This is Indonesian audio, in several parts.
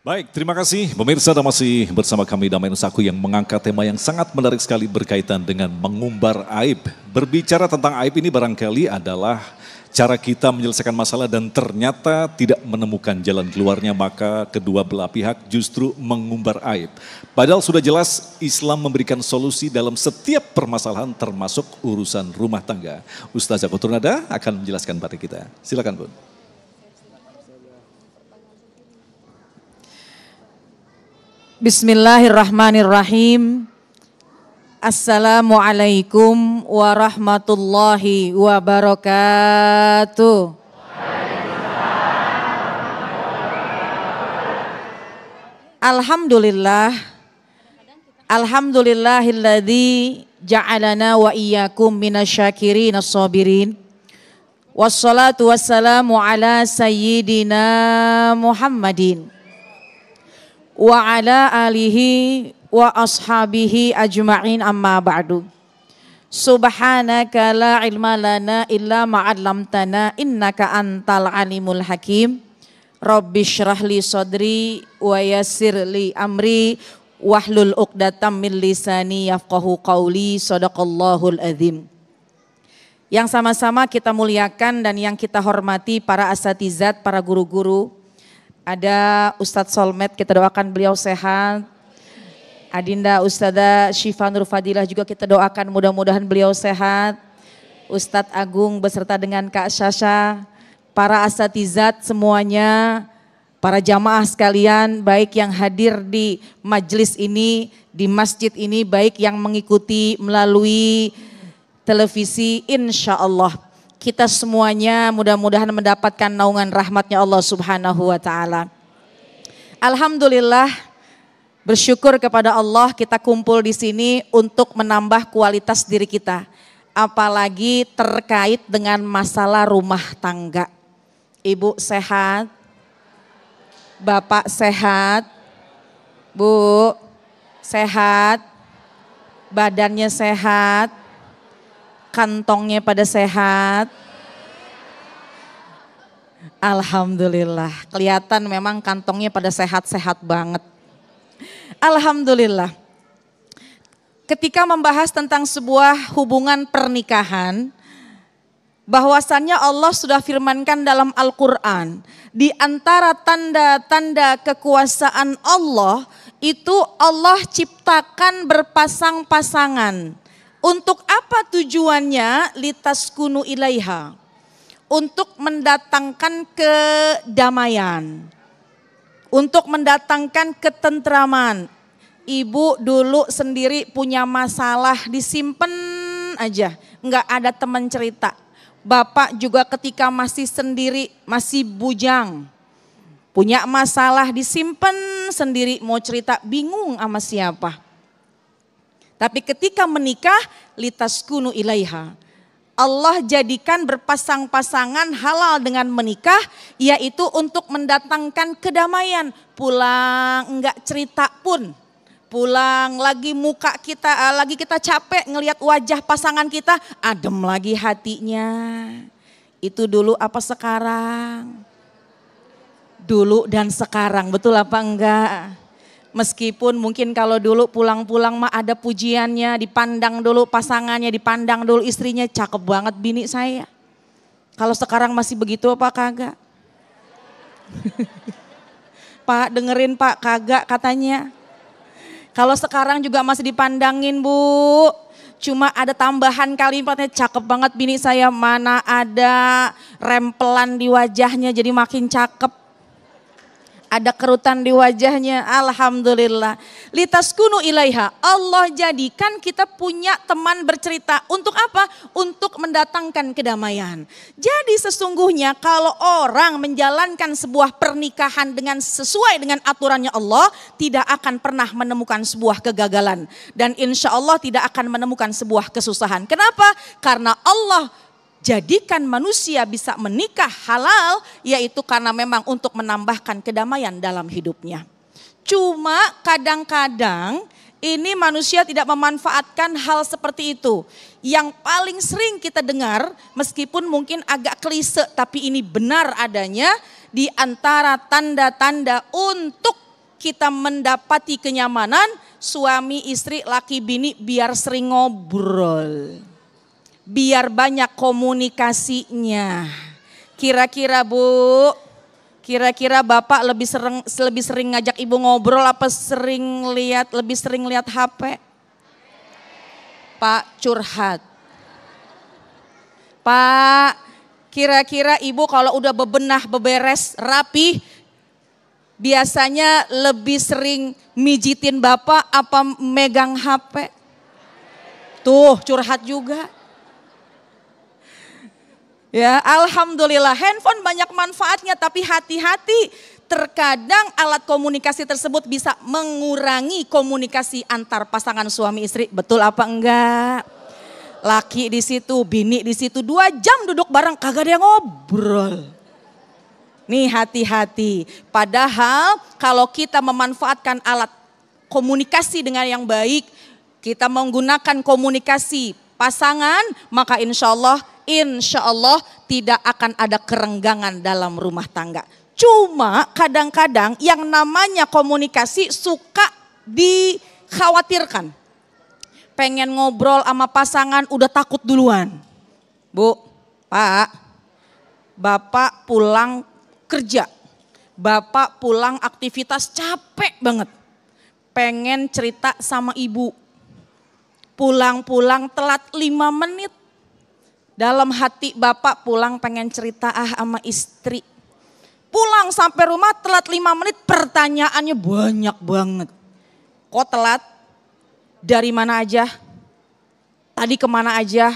Baik, terima kasih pemirsa, dan masih bersama kami Damai Nusaku yang mengangkat tema yang sangat menarik sekali berkaitan dengan mengumbar aib. Berbicara tentang aib ini barangkali adalah cara kita menyelesaikan masalah dan ternyata tidak menemukan jalan keluarnya, maka kedua belah pihak justru mengumbar aib. Padahal sudah jelas Islam memberikan solusi dalam setiap permasalahan termasuk urusan rumah tangga. Ustazah Koturnada akan menjelaskan pada kita. Silakan Bun. Bismillahirrahmanirrahim. Assalamualaikum warahmatullahi wabarakatuh. Alhamdulillah. Alhamdulillahilladzi ja'alana wa iyyakum minasyakirin as-sabirin. Wassalatu wassalamu ala sayyidina Muhammadin wa ala alihi wa ashabihi ajma'in, amma ba'du. Subhanaka la ilma lana illa ma'allamtana innaka antal alimul hakim. Rabbi syrah li sadri wa yassir li amri wahlul uqdatam min lisani yafqahu qawli. Sadaqallahul adzim. Yang sama-sama kita muliakan dan yang kita hormati para asatizat, para guru-guru. Ada Ustadz Solmed, kita doakan beliau sehat. Adinda Ustadzah Syifa Nur Fadilah juga kita doakan mudah-mudahan beliau sehat. Ustadz Agung beserta dengan Kak Syasha, para asatizat semuanya, para jamaah sekalian, baik yang hadir di majelis ini, di masjid ini, baik yang mengikuti melalui televisi, insya Allah kita semuanya mudah-mudahan mendapatkan naungan rahmatnya Allah Subhanahu wa ta'ala. Alhamdulillah, bersyukur kepada Allah kita kumpul di sini untuk menambah kualitas diri kita. Apalagi terkait dengan masalah rumah tangga. Ibu sehat? Bapak sehat? Bu sehat? Badannya sehat? Kantongnya pada sehat? Alhamdulillah, kelihatan memang kantongnya pada sehat-sehat banget. Alhamdulillah. Ketika membahas tentang sebuah hubungan pernikahan, bahwasannya Allah sudah firmankan dalam Al-Quran, di antara tanda-tanda kekuasaan Allah itu Allah ciptakan berpasang-pasangan. Untuk apa tujuannya? Litaskunu ilaiha. Untuk mendatangkan kedamaian. Untuk mendatangkan ketentraman. Ibu dulu sendiri punya masalah, disimpan aja. Enggak ada teman cerita. Bapak juga ketika masih sendiri, masih bujang. Punya masalah, disimpan sendiri, mau cerita bingung sama siapa. Tapi ketika menikah, litaskunu ilaiha. Allah jadikan berpasang-pasangan halal dengan menikah, yaitu untuk mendatangkan kedamaian. Pulang enggak cerita pun. Pulang lagi muka kita, lagi kita capek ngelihat wajah pasangan kita, adem lagi hatinya. Itu dulu apa sekarang? Dulu dan sekarang, betul apa enggak? Meskipun mungkin kalau dulu pulang-pulang mah ada pujiannya, dipandang dulu pasangannya, dipandang dulu istrinya, cakep banget bini saya. Kalau sekarang masih begitu apa kagak? Pak dengerin Pak, kagak katanya. Kalau sekarang juga masih dipandangin Bu, cuma ada tambahan kalimatnya, cakep banget bini saya, mana ada rempelan di wajahnya jadi makin cakep. Ada kerutan di wajahnya, alhamdulillah. Litaskunu ilaiha, Allah jadikan kita punya teman bercerita. Untuk apa? Untuk mendatangkan kedamaian. Jadi sesungguhnya kalau orang menjalankan sebuah pernikahan dengan sesuai dengan aturannya Allah, tidak akan pernah menemukan sebuah kegagalan. Dan insya Allah tidak akan menemukan sebuah kesusahan. Kenapa? Karena Allah jadikan manusia bisa menikah halal, yaitu karena memang untuk menambahkan kedamaian dalam hidupnya. Cuma kadang-kadang ini manusia tidak memanfaatkan hal seperti itu. Yang paling sering kita dengar, meskipun mungkin agak klise, tapi ini benar adanya, di antara tanda-tanda untuk kita mendapati kenyamanan? Suami, istri, laki, bini biar sering ngobrol. Biar banyak komunikasinya. Kira-kira Bu, kira-kira Bapak lebih sering ngajak Ibu ngobrol apa lebih sering lihat HP? Pak curhat. Pak, kira-kira Ibu kalau udah bebenah, beberes, rapi, biasanya lebih sering mijitin Bapak apa megang HP? Tuh, curhat juga. Ya, alhamdulillah handphone banyak manfaatnya, tapi hati-hati. Terkadang alat komunikasi tersebut bisa mengurangi komunikasi antar pasangan suami istri. Betul apa enggak? Laki di situ, bini di situ, 2 jam duduk bareng kagak ada yang ngobrol. Nih hati-hati. Padahal kalau kita memanfaatkan alat komunikasi dengan yang baik, kita menggunakan komunikasi pasangan, maka insya Allah tidak akan ada kerenggangan dalam rumah tangga. Cuma kadang-kadang yang namanya komunikasi suka dikhawatirkan. Pengen ngobrol sama pasangan udah takut duluan. Bu, Pak, Bapak pulang kerja, Bapak pulang aktivitas capek banget. Pengen cerita sama Ibu. Pulang-pulang telat 5 menit. Dalam hati Bapak pulang pengen cerita sama istri. Pulang sampai rumah telat 5 menit, pertanyaannya banyak banget. Kok telat? Dari mana aja? Tadi kemana aja?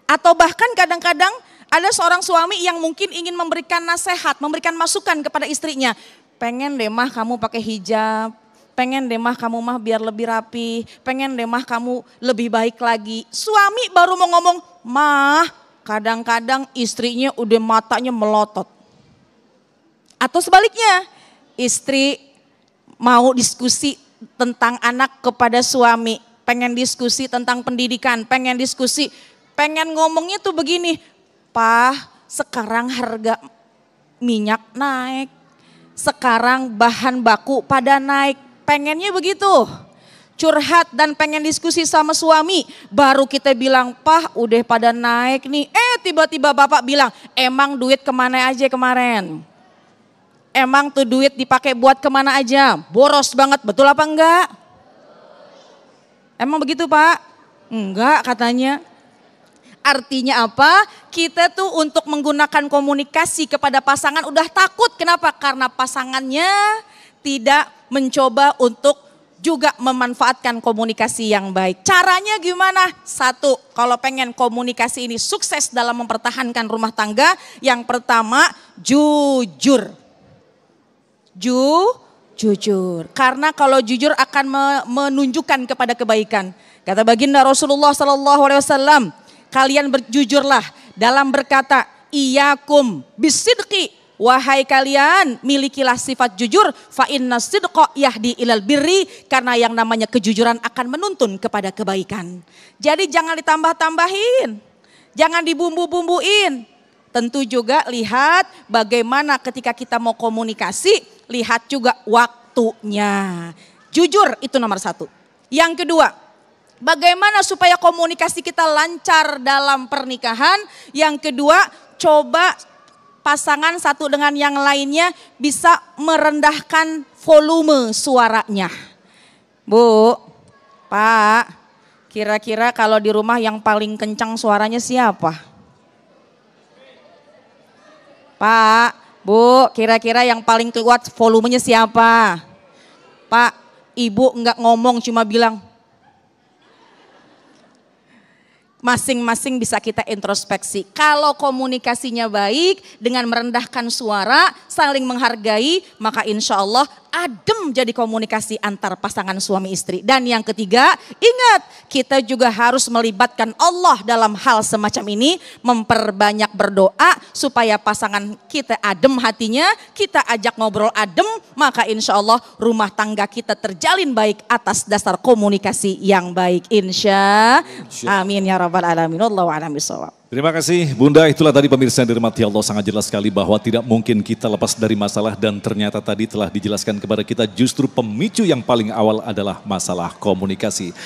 Atau bahkan kadang-kadang ada seorang suami yang mungkin ingin memberikan nasihat, memberikan masukan kepada istrinya. Pengen deh mah kamu pakai hijab, pengen deh mah kamu mah biar lebih rapi, pengen deh mah kamu lebih baik lagi. Suami baru mau ngomong, mah kadang-kadang istrinya udah matanya melotot. Atau sebaliknya, istri mau diskusi tentang anak kepada suami, pengen diskusi tentang pendidikan, pengen ngomongnya tuh begini, Pak, sekarang harga minyak naik, sekarang bahan baku pada naik, pengennya begitu. Curhat dan pengen diskusi sama suami, baru kita bilang, Pak udah pada naik nih, tiba-tiba Bapak bilang, emang duit kemana aja kemarin? Emang tuh duit dipakai buat kemana aja? Boros banget, betul apa enggak? Emang begitu Pak? Enggak katanya. Artinya apa? Kita tuh untuk menggunakan komunikasi kepada pasangan udah takut. Kenapa? Karena pasangannya tidak mencoba untuk juga memanfaatkan komunikasi yang baik. Caranya gimana? 1, kalau pengen komunikasi ini sukses dalam mempertahankan rumah tangga, yang pertama jujur. Jujur. Karena kalau jujur akan menunjukkan kepada kebaikan. Kata baginda Rasulullah SAW, kalian berjujurlah dalam berkata, iyakum bisidqi, wahai kalian milikilah sifat jujur, fa inna sidqa yahdi ilal birri, karena yang namanya kejujuran akan menuntun kepada kebaikan. Jadi jangan ditambah-tambahin, jangan dibumbu-bumbuin. Tentu juga lihat bagaimana ketika kita mau komunikasi, lihat juga waktunya. Jujur itu nomor 1. Yang kedua, bagaimana supaya komunikasi kita lancar dalam pernikahan. Yang kedua, coba pasangan satu dengan yang lainnya bisa merendahkan volume suaranya. Bu, Pak, kira-kira kalau di rumah yang paling kencang suaranya siapa? Pak, Bu, kira-kira yang paling kuat volumenya siapa? Pak, Ibu enggak ngomong cuma bilang. Masing-masing bisa kita introspeksi. Kalau komunikasinya baik dengan merendahkan suara, saling menghargai, maka insya Allah adem jadi komunikasi antar pasangan suami istri. Dan yang ketiga, ingat kita juga harus melibatkan Allah dalam hal semacam ini, memperbanyak berdoa supaya pasangan kita adem hatinya, kita ajak ngobrol adem, maka insya Allah rumah tangga kita terjalin baik atas dasar komunikasi yang baik. Amin ya rabbal alamin. Wallahu a'lam bishawab. Terima kasih Bunda, itulah tadi pemirsa yang dirahmati Allah, sangat jelas sekali bahwa tidak mungkin kita lepas dari masalah dan ternyata tadi telah dijelaskan kepada kita justru pemicu yang paling awal adalah masalah komunikasi.